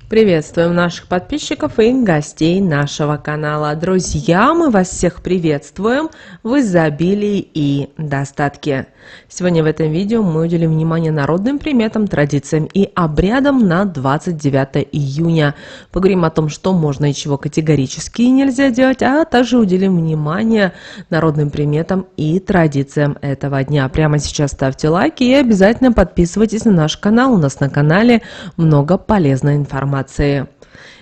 Приветствуем наших подписчиков и гостей нашего канала. Друзья, мы вас всех приветствуем в изобилии и достатке. Сегодня в этом видео мы уделим внимание народным приметам, традициям и обрядам на 29 июня. Поговорим о том, что можно и чего категорически нельзя делать, а также уделим внимание народным приметам и традициям этого дня. Прямо сейчас ставьте лайки и обязательно подписывайтесь на наш канал. У нас на канале много полезной информации.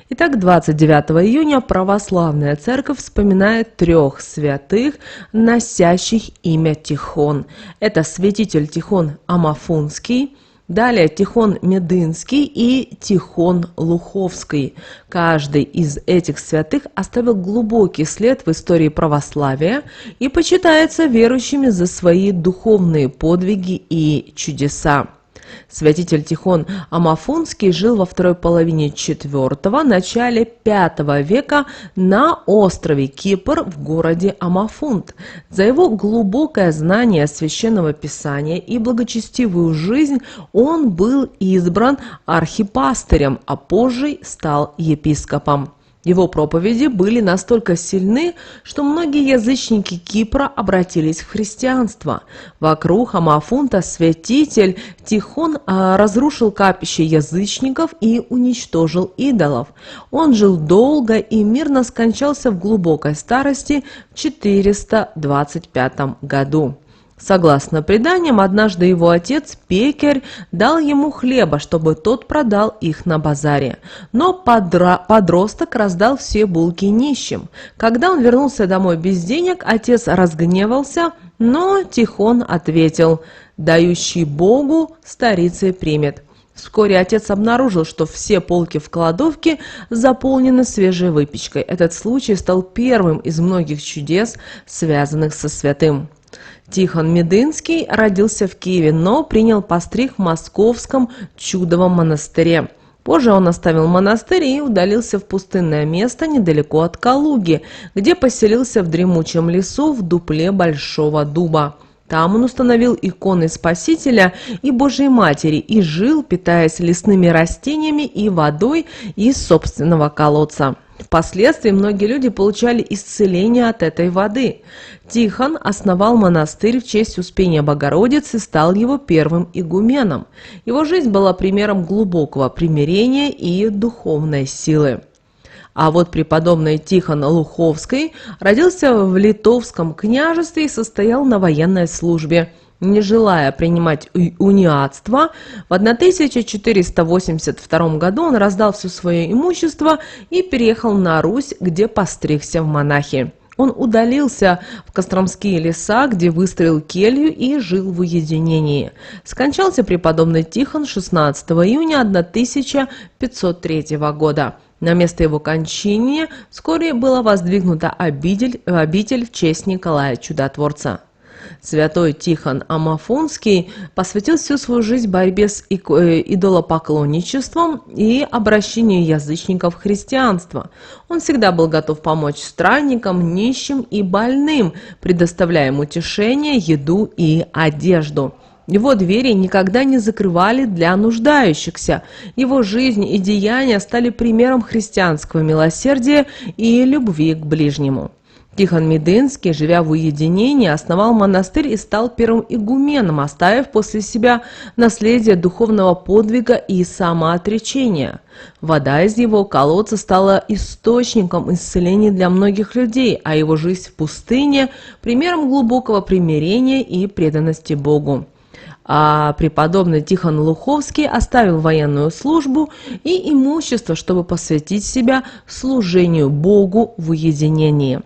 Итак, 29 июня православная церковь вспоминает трех святых, носящих имя Тихон. Это святитель Тихон Амафунский, далее Тихон Медынский и Тихон Луховский. Каждый из этих святых оставил глубокий след в истории православия и почитается верующими за свои духовные подвиги и чудеса. Святитель Тихон Амафунский жил во второй половине IV – начале V века на острове Кипр в городе Амафунт. За его глубокое знание священного писания и благочестивую жизнь он был избран архипастырем, а позже стал епископом. Его проповеди были настолько сильны, что многие язычники Кипра обратились в христианство. Вокруг Амафунта святитель Тихон разрушил капище язычников и уничтожил идолов. Он жил долго и мирно скончался в глубокой старости в 425 году. Согласно преданиям, однажды его отец, пекарь, дал ему хлеба, чтобы тот продал их на базаре. Но подросток раздал все булки нищим. Когда он вернулся домой без денег, отец разгневался, но Тихон ответил: «Дающий Богу, старицей примет». Вскоре отец обнаружил, что все полки в кладовке заполнены свежей выпечкой. Этот случай стал первым из многих чудес, связанных со святым. Тихон Медынский родился в Киеве, но принял постриг в московском Чудовом монастыре. Позже он оставил монастырь и удалился в пустынное место недалеко от Калуги, где поселился в дремучем лесу в дупле Большого Дуба. Там он установил иконы Спасителя и Божьей Матери и жил, питаясь лесными растениями и водой из собственного колодца. Впоследствии многие люди получали исцеление от этой воды. Тихон основал монастырь в честь Успения Богородицы и стал его первым игуменом. Его жизнь была примером глубокого примирения и духовной силы. А вот преподобный Тихон Луховский родился в Литовском княжестве и состоял на военной службе. Не желая принимать униатство, в 1482 году он раздал все свое имущество и переехал на Русь, где постригся в монахи. Он удалился в Костромские леса, где выстроил келью и жил в уединении. Скончался преподобный Тихон 16 июня 1503 года. На место его кончины вскоре была воздвигнута обитель в честь Николая Чудотворца. Святой Тихон Амафунский посвятил всю свою жизнь борьбе с идолопоклонничеством и обращению язычников в христианство. Он всегда был готов помочь странникам, нищим и больным, предоставляя им утешение, еду и одежду. Его двери никогда не закрывали для нуждающихся. Его жизнь и деяния стали примером христианского милосердия и любви к ближнему. Тихон Медынский, живя в уединении, основал монастырь и стал первым игуменом, оставив после себя наследие духовного подвига и самоотречения. Вода из его колодца стала источником исцеления для многих людей, а его жизнь в пустыне – примером глубокого примирения и преданности Богу. А преподобный Тихон Луховский оставил военную службу и имущество, чтобы посвятить себя служению Богу в уединении.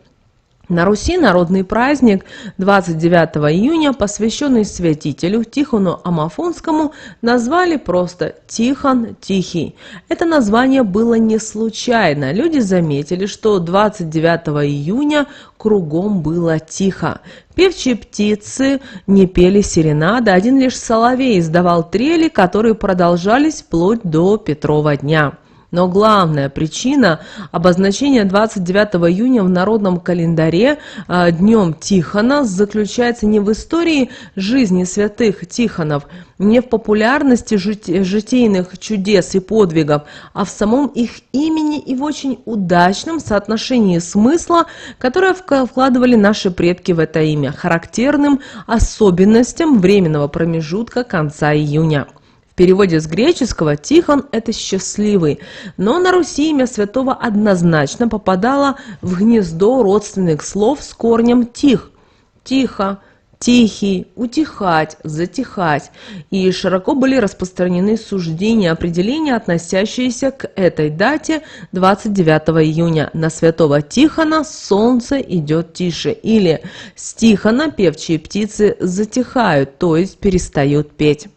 На Руси народный праздник 29 июня, посвященный святителю Тихону Амафунскому, назвали просто «Тихон Тихий». Это название было не случайно. Люди заметили, что 29 июня кругом было тихо. Певчие птицы не пели серенады, один лишь соловей издавал трели, которые продолжались вплоть до Петрова дня. Но главная причина обозначения 29 июня в народном календаре Днем Тихона заключается не в истории жизни святых Тихонов, не в популярности житейных чудес и подвигов, а в самом их имени и в очень удачном соотношении смысла, которое вкладывали наши предки в это имя, характерным особенностям временного промежутка конца июня. В переводе с греческого «Тихон» – это «счастливый», но на Руси имя святого однозначно попадало в гнездо родственных слов с корнем «тих» – «тихо», «тихий», «утихать», «затихать», и широко были распространены суждения, определения, относящиеся к этой дате 29 июня. На святого Тихона солнце идет тише, или с Тихона певчие птицы затихают, то есть перестают петь.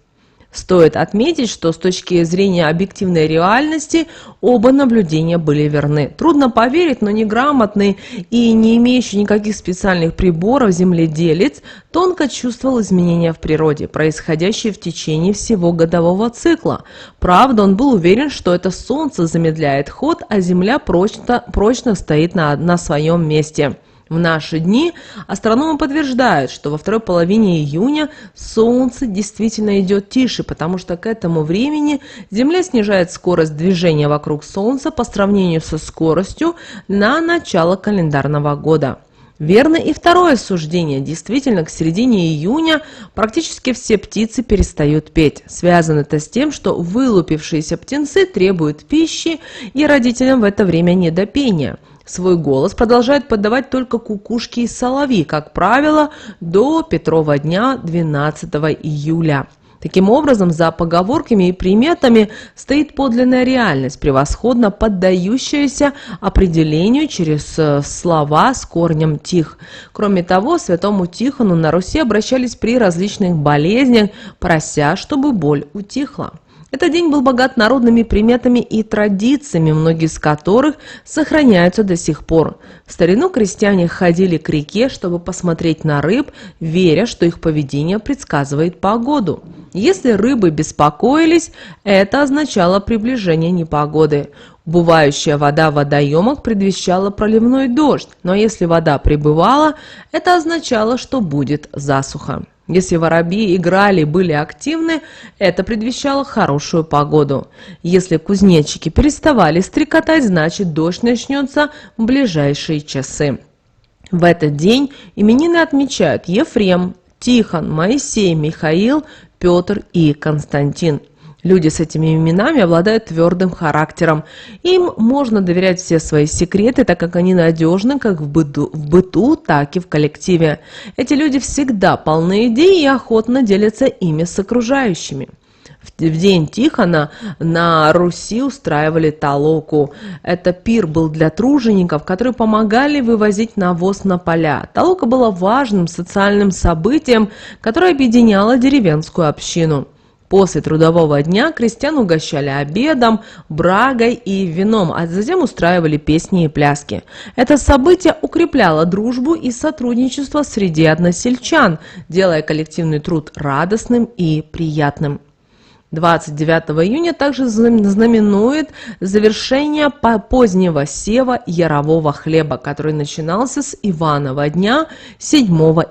Стоит отметить, что с точки зрения объективной реальности оба наблюдения были верны. Трудно поверить, но неграмотный и не имеющий никаких специальных приборов земледелец тонко чувствовал изменения в природе, происходящие в течение всего годового цикла. Правда, он был уверен, что это солнце замедляет ход, а земля прочно стоит на своем месте. В наши дни астрономы подтверждают, что во второй половине июня Солнце действительно идет тише, потому что к этому времени Земля снижает скорость движения вокруг Солнца по сравнению со скоростью на начало календарного года. Верно и второе суждение. Действительно, к середине июня практически все птицы перестают петь. Связано это с тем, что вылупившиеся птенцы требуют пищи, и родителям в это время не до пения. Свой голос продолжают подавать только кукушки и соловьи, как правило, до Петрова дня 12 июля. Таким образом, за поговорками и приметами стоит подлинная реальность, превосходно поддающаяся определению через слова с корнем «тих». Кроме того, святому Тихону на Руси обращались при различных болезнях, прося, чтобы боль утихла. Этот день был богат народными приметами и традициями, многие из которых сохраняются до сих пор. В старину крестьяне ходили к реке, чтобы посмотреть на рыб, веря, что их поведение предсказывает погоду. Если рыбы беспокоились, это означало приближение непогоды. Убывающая вода в водоемах предвещала проливной дождь, но если вода прибывала, это означало, что будет засуха. Если воробьи играли и были активны, это предвещало хорошую погоду. Если кузнечики переставали стрекотать, значит дождь начнется в ближайшие часы. В этот день именины отмечают Ефрем, Тихон, Моисей, Михаил, Петр и Константин. Люди с этими именами обладают твердым характером. Им можно доверять все свои секреты, так как они надежны как в быту, так и в коллективе. Эти люди всегда полны идей и охотно делятся ими с окружающими. В день Тихона на Руси устраивали толоку. Это пир был для тружеников, которые помогали вывозить навоз на поля. Толока была важным социальным событием, которое объединяло деревенскую общину. После трудового дня крестьян угощали обедом, брагой и вином, а затем устраивали песни и пляски. Это событие укрепляло дружбу и сотрудничество среди односельчан, делая коллективный труд радостным и приятным. 29 июня также знаменует завершение позднего сева ярового хлеба, который начинался с Иванова дня 7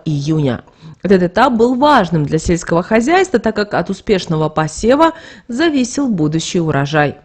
июня. Этот этап был важным для сельского хозяйства, так как от успешного посева зависел будущий урожай.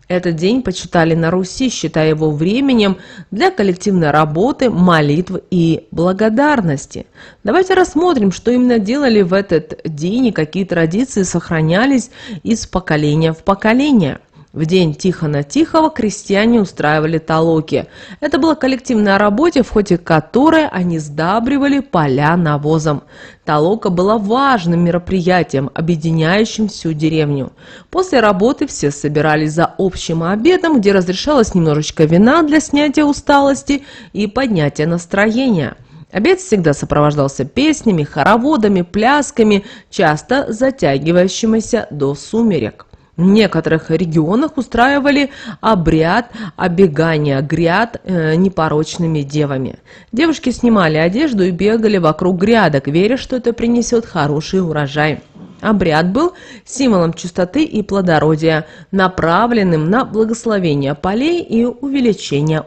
Этот день почитали на Руси, считая его временем для коллективной работы, молитв и благодарности. Давайте рассмотрим, что именно делали в этот день и какие традиции сохранялись из поколения в поколение. В день Тихона Тихого крестьяне устраивали толоки. Это была коллективная работа, в ходе которой они сдабривали поля навозом. Толока была важным мероприятием, объединяющим всю деревню. После работы все собирались за общим обедом, где разрешалось немножечко вина для снятия усталости и поднятия настроения. Обед всегда сопровождался песнями, хороводами, плясками, часто затягивающимися до сумерек. В некоторых регионах устраивали обряд обегания гряд непорочными девами. Девушки снимали одежду и бегали вокруг грядок, веря, что это принесет хороший урожай. Обряд был символом чистоты и плодородия, направленным на благословение полей и увеличение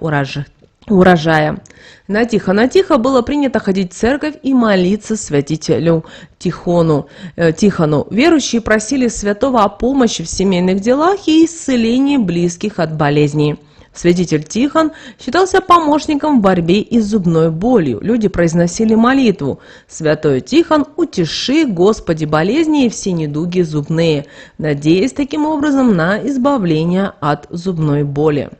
урожая. На Тихона было принято ходить в церковь и молиться святителю Тихону. Верующие просили святого о помощи в семейных делах и исцелении близких от болезней. Святитель Тихон считался помощником в борьбе и с зубной болью. Люди произносили молитву: «Святой Тихон, утеши, Господи, болезни и все недуги зубные», надеясь таким образом на избавление от зубной боли.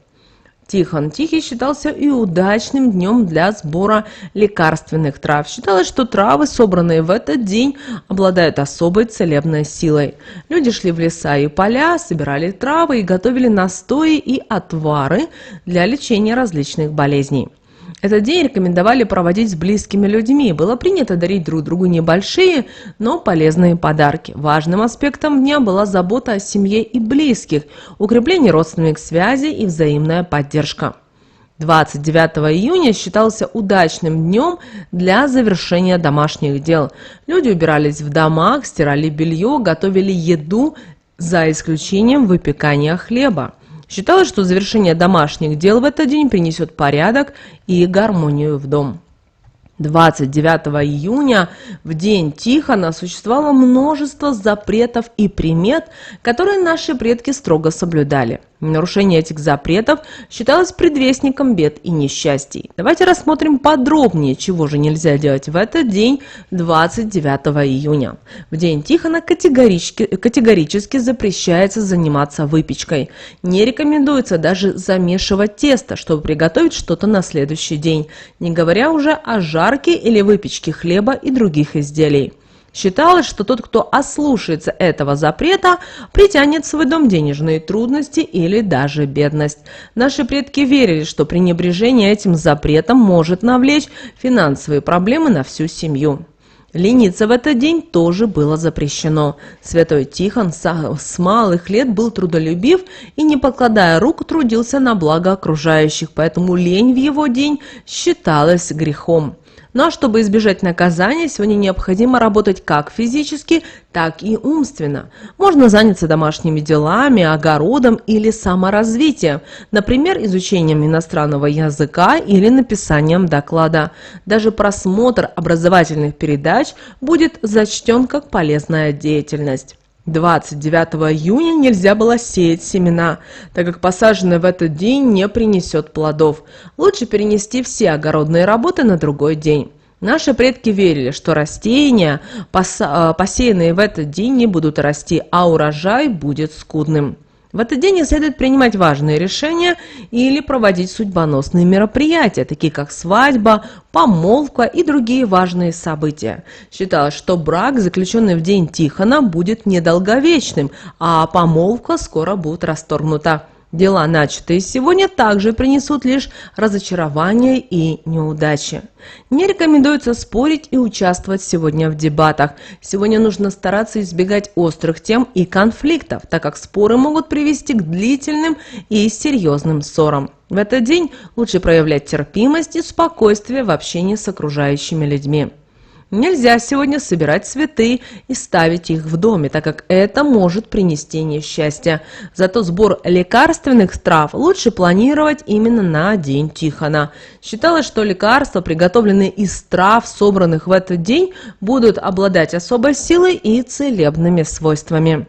Тихон Тихий считался и удачным днем для сбора лекарственных трав. Считалось, что травы, собранные в этот день, обладают особой целебной силой. Люди шли в леса и поля, собирали травы и готовили настои и отвары для лечения различных болезней. Этот день рекомендовали проводить с близкими людьми. Было принято дарить друг другу небольшие, но полезные подарки. Важным аспектом дня была забота о семье и близких, укрепление родственных связей и взаимная поддержка. 29 июня считался удачным днем для завершения домашних дел. Люди убирались в домах, стирали белье, готовили еду, за исключением выпекания хлеба. Считалось, что завершение домашних дел в этот день принесет порядок и гармонию в дом. 29 июня, в день Тихона, существовало множество запретов и примет, которые наши предки строго соблюдали. Нарушение этих запретов считалось предвестником бед и несчастий. Давайте рассмотрим подробнее, чего же нельзя делать в этот день, 29 июня. В день Тихона категорически запрещается заниматься выпечкой. Не рекомендуется даже замешивать тесто, чтобы приготовить что-то на следующий день, не говоря уже о жарке или выпечке хлеба и других изделий. Считалось, что тот, кто ослушается этого запрета, притянет в свой дом денежные трудности или даже бедность. Наши предки верили, что пренебрежение этим запретом может навлечь финансовые проблемы на всю семью. Лениться в этот день тоже было запрещено. Святой Тихон с малых лет был трудолюбив и, не покладая рук, трудился на благо окружающих, поэтому лень в его день считалась грехом. Ну а чтобы избежать наказания, сегодня необходимо работать как физически, так и умственно. Можно заняться домашними делами, огородом или саморазвитием, например, изучением иностранного языка или написанием доклада. Даже просмотр образовательных передач будет зачтен как полезная деятельность. 29 июня нельзя было сеять семена, так как посаженное в этот день не принесет плодов. Лучше перенести все огородные работы на другой день. Наши предки верили, что растения, посеянные в этот день, не будут расти, а урожай будет скудным. В этот день не следует принимать важные решения или проводить судьбоносные мероприятия, такие как свадьба, помолвка и другие важные события. Считалось, что брак, заключенный в день Тихона, будет недолговечным, а помолвка скоро будет расторгнута. Дела, начатые сегодня, также принесут лишь разочарование и неудачи. Не рекомендуется спорить и участвовать сегодня в дебатах. Сегодня нужно стараться избегать острых тем и конфликтов, так как споры могут привести к длительным и серьезным ссорам. В этот день лучше проявлять терпимость и спокойствие в общении с окружающими людьми. Нельзя сегодня собирать цветы и ставить их в доме, так как это может принести несчастье. Зато сбор лекарственных трав лучше планировать именно на день Тихона. Считалось, что лекарства, приготовленные из трав, собранных в этот день, будут обладать особой силой и целебными свойствами.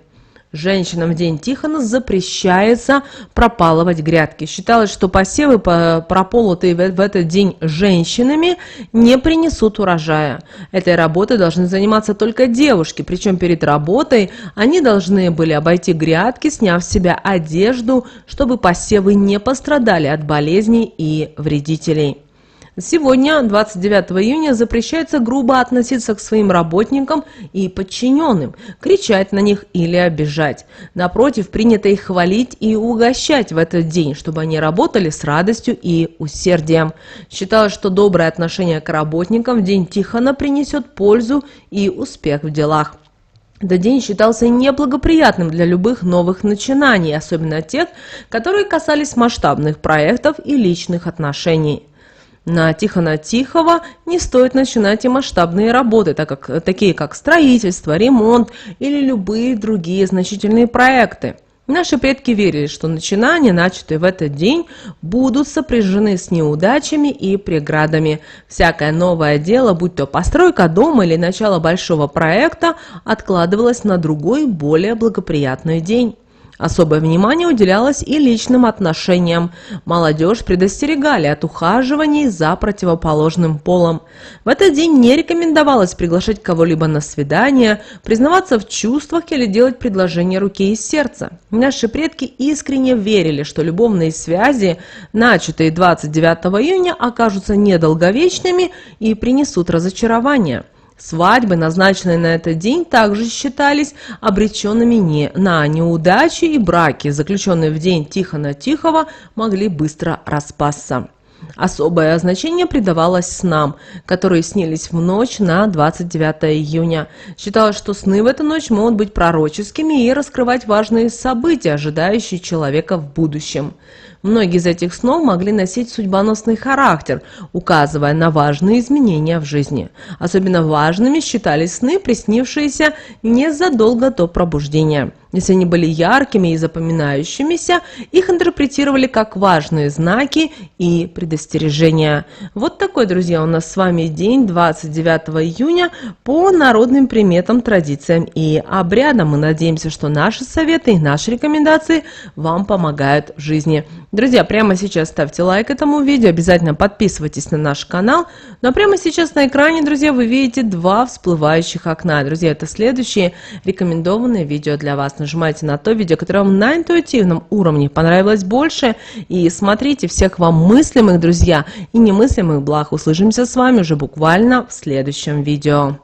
Женщинам в день Тихона запрещается пропалывать грядки. Считалось, что посевы, прополотые в этот день женщинами, не принесут урожая. Этой работой должны заниматься только девушки, причем перед работой они должны были обойти грядки, сняв с себя одежду, чтобы посевы не пострадали от болезней и вредителей. Сегодня, 29 июня, запрещается грубо относиться к своим работникам и подчиненным, кричать на них или обижать. Напротив, принято их хвалить и угощать в этот день, чтобы они работали с радостью и усердием. Считалось, что доброе отношение к работникам в день Тихона принесет пользу и успех в делах. Этот день считался неблагоприятным для любых новых начинаний, особенно тех, которые касались масштабных проектов и личных отношений. На Тихона Тихого не стоит начинать и масштабные работы, такие как строительство, ремонт или любые другие значительные проекты. Наши предки верили, что начинания, начатые в этот день, будут сопряжены с неудачами и преградами. Всякое новое дело, будь то постройка дома или начало большого проекта, откладывалось на другой, более благоприятный день. Особое внимание уделялось и личным отношениям. Молодежь предостерегали от ухаживаний за противоположным полом. В этот день не рекомендовалось приглашать кого-либо на свидание, признаваться в чувствах или делать предложение руки и сердца. Наши предки искренне верили, что любовные связи, начатые 29 июня, окажутся недолговечными и принесут разочарование. Свадьбы, назначенные на этот день, также считались обреченными на неудачи, и браки, заключенные в день Тихона Тихого, могли быстро распасться. Особое значение придавалось снам, которые снились в ночь на 29 июня. Считалось, что сны в эту ночь могут быть пророческими и раскрывать важные события, ожидающие человека в будущем. Многие из этих снов могли носить судьбоносный характер, указывая на важные изменения в жизни. Особенно важными считались сны, приснившиеся незадолго до пробуждения. Если они были яркими и запоминающимися, их интерпретировали как важные знаки и предостережения. Вот такой, друзья, у нас с вами день 29 июня по народным приметам, традициям и обрядам. Мы надеемся, что наши советы и наши рекомендации вам помогают в жизни. Друзья, прямо сейчас ставьте лайк этому видео, обязательно подписывайтесь на наш канал. Но прямо сейчас на экране, друзья, вы видите два всплывающих окна. Друзья, это следующие рекомендованные видео для вас. Нажимайте на то видео, которое вам на интуитивном уровне понравилось больше. И смотрите, всех вам мыслимых, друзья, и немыслимых благ. Услышимся с вами уже буквально в следующем видео.